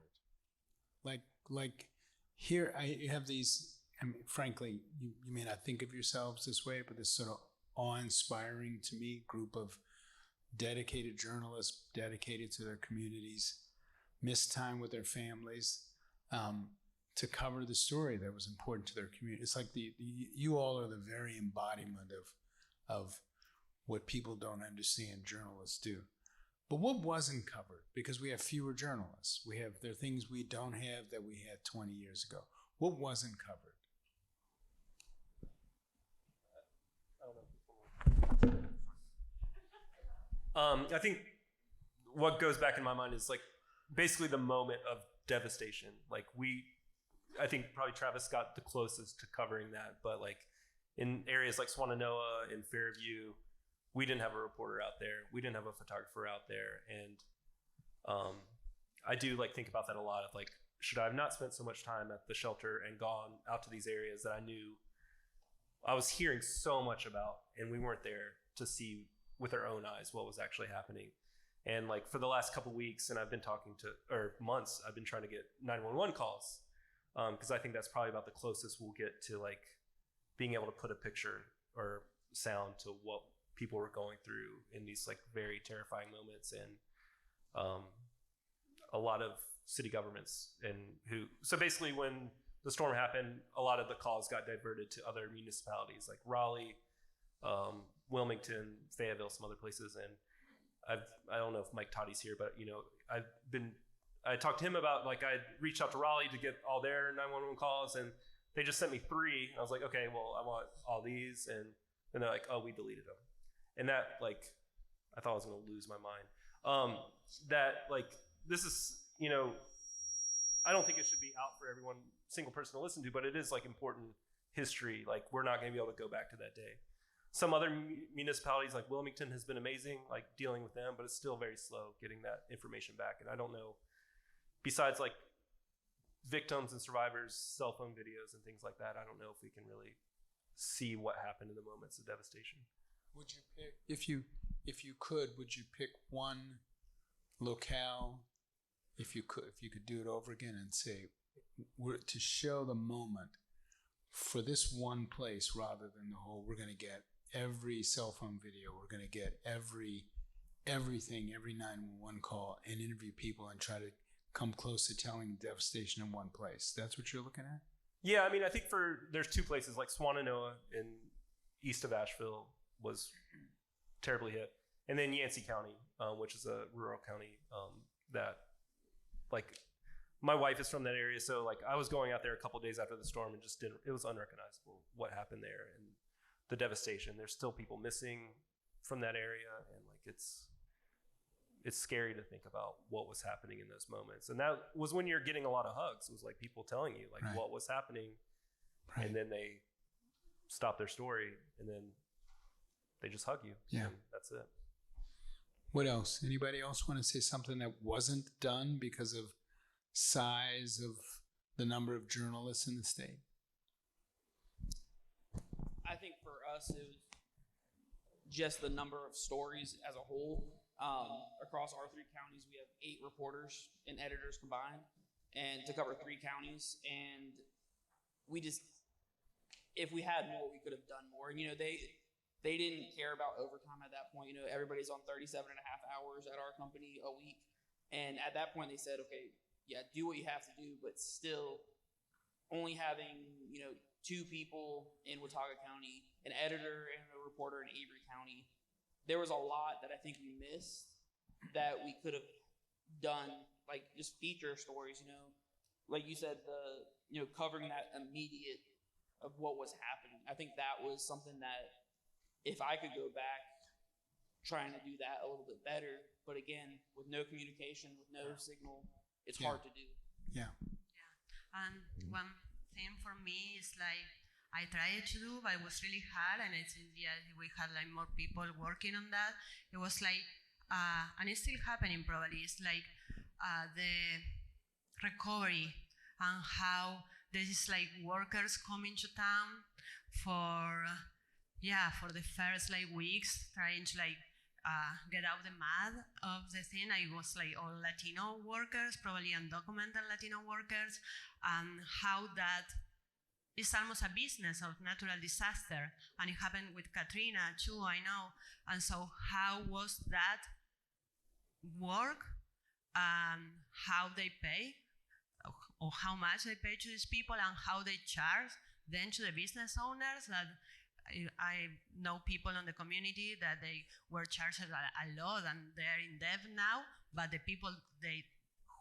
Here I have these. I mean, frankly, you may not think of yourselves this way, but this sort of awe-inspiring to me group of dedicated journalists, dedicated to their communities, missed time with their families to cover the story that was important to their community. It's you all are the very embodiment of what people don't understand journalists do. But what wasn't covered? Because we have fewer journalists. There are things we don't have that we had 20 years ago. What wasn't covered? I think what goes back in my mind is basically the moment of devastation. I think probably Travis got the closest to covering that, but in areas like Swannanoa and Fairview, we didn't have a reporter out there. We didn't have a photographer out there. And I do think about that a lot of should I have not spent so much time at the shelter and gone out to these areas that I knew I was hearing so much about, and we weren't there to see with our own eyes what was actually happening. And for the last couple of weeks, and I've been months, I've been trying to get 911 calls because I think that's probably about the closest we'll get to being able to put a picture or sound to what people were going through in these very terrifying moments. And a lot of city governments so basically when the storm happened, a lot of the calls got diverted to other municipalities like Raleigh, Wilmington, Fayetteville, some other places. And I don't know if Mike Toddy's here, but I talked to him about I reached out to Raleigh to get all their 911 calls, and they just sent me 3. I was like, okay, well, I want all these, and then they're like, oh, we deleted them. And that I thought I was going to lose my mind. This is, I don't think it should be out for everyone, single person to listen to, but it is important history. We're not going to be able to go back to that day. Some other municipalities like Wilmington has been amazing, dealing with them, but it's still very slow getting that information back. And I don't know, besides victims and survivors, cell phone videos and things like that, I don't know if we can really see what happened in the moments of devastation. Would you pick, if you could, would you pick one locale, if you could do it over again and say, to show the moment for this one place rather than the whole, we're going to get every cell phone video, we're going to get everything, every 911 call, and interview people and try to come close to telling devastation in one place. That's what you're looking at? Yeah, I mean, I think there's 2 places like Swannanoa in east of Asheville was terribly hit, and then Yancey County, which is a rural county that like my wife is from that area, so like I was going out there a couple days after the storm and just it was unrecognizable what happened there and the devastation. There's still people missing from that area, and like it's scary to think about what was happening in those moments. And that was when you're getting a lot of hugs. It was like people telling you like what was happening, and then they stop their story and then they just hug you. Yeah, and that's it. What else? Anybody else want to say something that wasn't done because of size of the number of journalists in the state? I think for us, it was just the number of stories as a whole. Across our 3 counties, we have 8 reporters and editors combined, and to cover 3 counties. And we just, if we had more, we could have done more. And, they didn't care about overtime at that point. Everybody's on 37 and a half hours at our company a week. And at that point, they said, okay, yeah, do what you have to do, but still only having, 2 people in Watauga County, an editor and a reporter in Avery County. There was a lot that I think we missed that we could have done, like just feature stories, like you said, covering that immediate of what was happening. I think that was something that if I could go back trying to do that a little bit better, but again, with no communication, with no signal, it's hard to do. Yeah. And one thing for me is like I tried to do, but it was really hard. And I think we had like more people working on that. It was like, and it's still happening probably. It's like the recovery and how there is like workers coming to town for the first like weeks trying to like get out the mud of the thing. I was like all Latino workers, probably undocumented Latino workers, and how that is almost a business of natural disaster. And it happened with Katrina too, I know. And so how was that work and how they pay, or how much they pay to these people, and how they charge then to the business owners. That I know people in the community that they were charged a lot and they're in debt now, but the people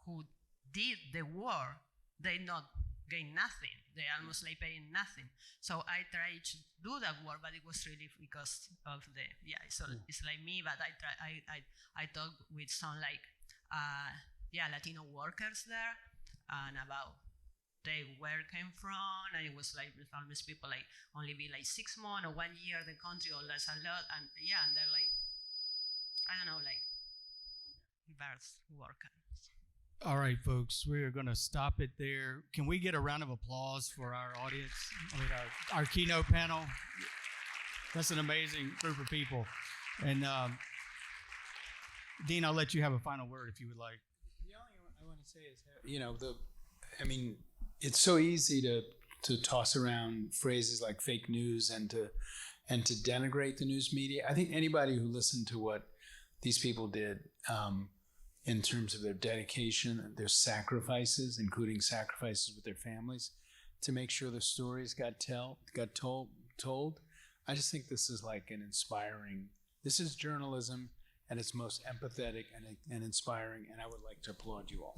who did the war, they not gain nothing. They almost like paying nothing. So I tried to do that work, but it was really because of it's like me, but I talked with some like Latino workers there and about where it came from, and it was like with almost people like only be like 6 months or 1 year in the country, or that's a lot, and and they're like, I don't know, like birds working. All right, folks, we are going to stop it there. Can we get a round of applause for our audience, our keynote panel? That's an amazing group of people. And Dean, I'll let you have a final word if you would like. The only thing I want to say is, it's so easy to toss around phrases like fake news and to denigrate the news media. I think anybody who listened to what these people did in terms of their dedication, their sacrifices, including sacrifices with their families, to make sure the stories got told. I just think this is like this is journalism at its most empathetic and inspiring, and I would like to applaud you all.